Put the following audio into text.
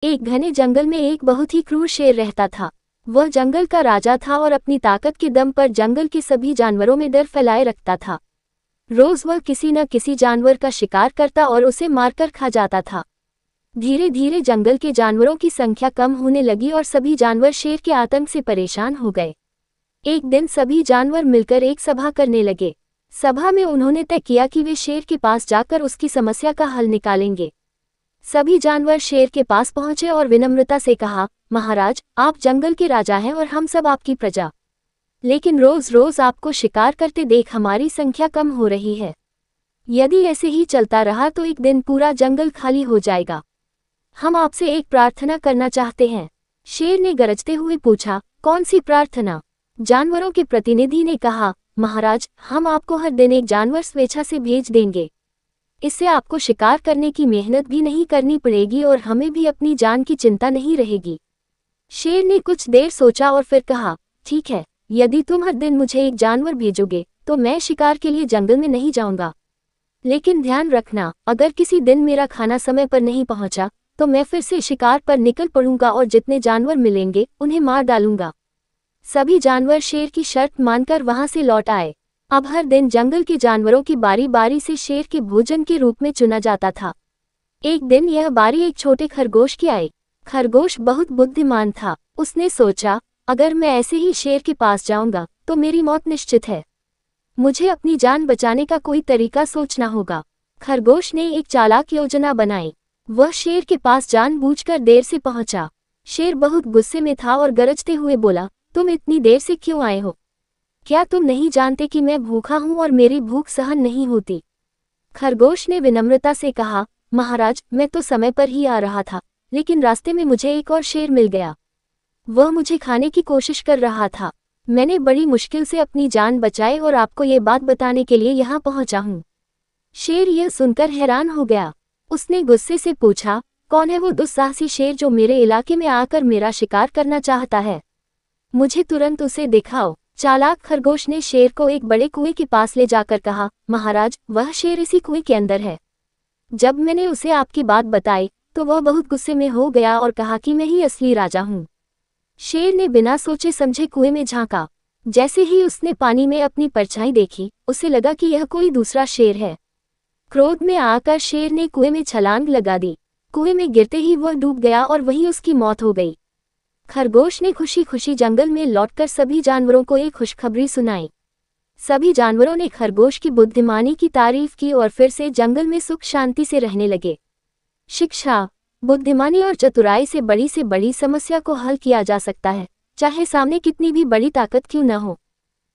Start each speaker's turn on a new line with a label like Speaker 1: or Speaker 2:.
Speaker 1: एक घने जंगल में एक बहुत ही क्रूर शेर रहता था। वह जंगल का राजा था और अपनी ताकत के दम पर जंगल के सभी जानवरों में डर फैलाए रखता था। रोज वह किसी न किसी जानवर का शिकार करता और उसे मारकर खा जाता था। धीरे धीरे जंगल के जानवरों की संख्या कम होने लगी और सभी जानवर शेर के आतंक से परेशान हो गए। एक दिन सभी जानवर मिलकर एक सभा करने लगे। सभा में उन्होंने तय किया कि वे शेर के पास जाकर उसकी समस्या का हल निकालेंगे। सभी जानवर शेर के पास पहुंचे और विनम्रता से कहा, महाराज, आप जंगल के राजा हैं और हम सब आपकी प्रजा। लेकिन रोज रोज आपको शिकार करते देख हमारी संख्या कम हो रही है। यदि ऐसे ही चलता रहा तो एक दिन पूरा जंगल खाली हो जाएगा। हम आपसे एक प्रार्थना करना चाहते हैं। शेर ने गरजते हुए पूछा, कौन सी प्रार्थना? जानवरों के प्रतिनिधि ने कहा, महाराज, हम आपको हर दिन एक जानवर स्वेच्छा से भेज देंगे। इससे आपको शिकार करने की मेहनत भी नहीं करनी पड़ेगी और हमें भी अपनी जान की चिंता नहीं रहेगी। शेर ने कुछ देर सोचा और फिर कहा, ठीक है, यदि तुम हर दिन मुझे एक जानवर भेजोगे तो मैं शिकार के लिए जंगल में नहीं जाऊंगा। लेकिन ध्यान रखना, अगर किसी दिन मेरा खाना समय पर नहीं पहुंचा तो मैं फिर से शिकार पर निकल पड़ूंगा और जितने जानवर मिलेंगे उन्हें मार डालूंगा। सभी जानवर शेर की शर्त मानकर वहां से लौट आए। अब हर दिन जंगल के जानवरों की बारी बारी से शेर के भोजन के रूप में चुना जाता था। एक दिन यह बारी एक छोटे खरगोश की आई। खरगोश बहुत बुद्धिमान था। उसने सोचा, अगर मैं ऐसे ही शेर के पास जाऊंगा तो मेरी मौत निश्चित है। मुझे अपनी जान बचाने का कोई तरीका सोचना होगा। खरगोश ने एक चालाक योजना बनाई। वह शेर के पास जानबूझकर देर से पहुंचा। शेर बहुत गुस्से में था और गरजते हुए बोला, तुम इतनी देर से क्यों आए हो? क्या तुम नहीं जानते कि मैं भूखा हूं और मेरी भूख सहन नहीं होती? खरगोश ने विनम्रता से कहा, महाराज, मैं तो समय पर ही आ रहा था, लेकिन रास्ते में मुझे एक और शेर मिल गया। वह मुझे खाने की कोशिश कर रहा था। मैंने बड़ी मुश्किल से अपनी जान बचाई और आपको ये बात बताने के लिए यहाँ पहुंचा हूँ। शेर यह सुनकर हैरान हो गया। उसने गुस्से से पूछा, कौन है वो दुस्साहसी शेर जो मेरे इलाके में आकर मेरा शिकार करना चाहता है? मुझे तुरंत उसे दिखाओ। चालाक खरगोश ने शेर को एक बड़े कुएं के पास ले जाकर कहा, महाराज, वह शेर इसी कुएं के अंदर है। जब मैंने उसे आपकी बात बताई तो वह बहुत गुस्से में हो गया और कहा कि मैं ही असली राजा हूँ। शेर ने बिना सोचे समझे कुएं में झांका। जैसे ही उसने पानी में अपनी परछाई देखी, उसे लगा कि यह कोई दूसरा शेर है। क्रोध में आकर शेर ने कुएं में छलांग लगा दी। कुएं में गिरते ही वह डूब गया और वहीं उसकी मौत हो गई। खरगोश ने खुशी खुशी जंगल में लौटकर सभी जानवरों को एक खुशखबरी सुनाई। सभी जानवरों ने खरगोश की बुद्धिमानी की तारीफ की और फिर से जंगल में सुख शांति से रहने लगे। शिक्षा, बुद्धिमानी और चतुराई से बड़ी समस्या को हल किया जा सकता है, चाहे सामने कितनी भी बड़ी ताकत क्यों न हो।